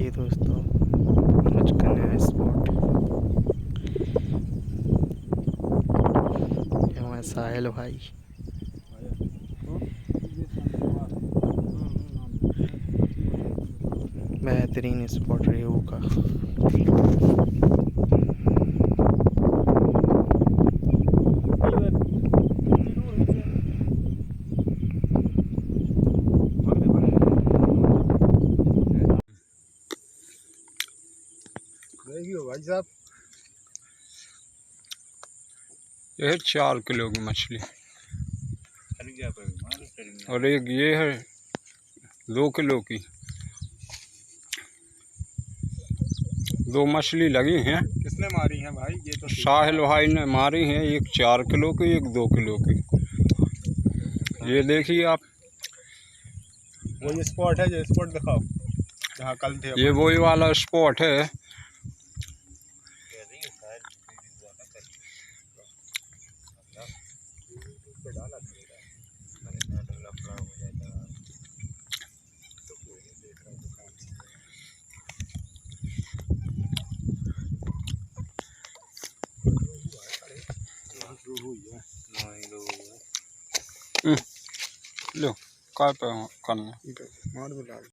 देखिए दोस्तों, मौज का नया स्पॉट। ये हमारे साहिल भाई। बेहतरीन स्पॉट रेहू का। भाई साहब, यह 4 किलो की मछली और एक ये है 2 किलो की। 2 मछली लगी हैं। किसने मारी है भाई? ये तो साहिल भाई ने मारी हैं, एक 4 किलो की, एक 2 किलो की। ये देखिए आप, वो ये स्पॉट है, जो स्पॉट दिखाओ जहाँ कल थे। ये वही वाला स्पॉट है। लो काय पे करना मार दो लाल।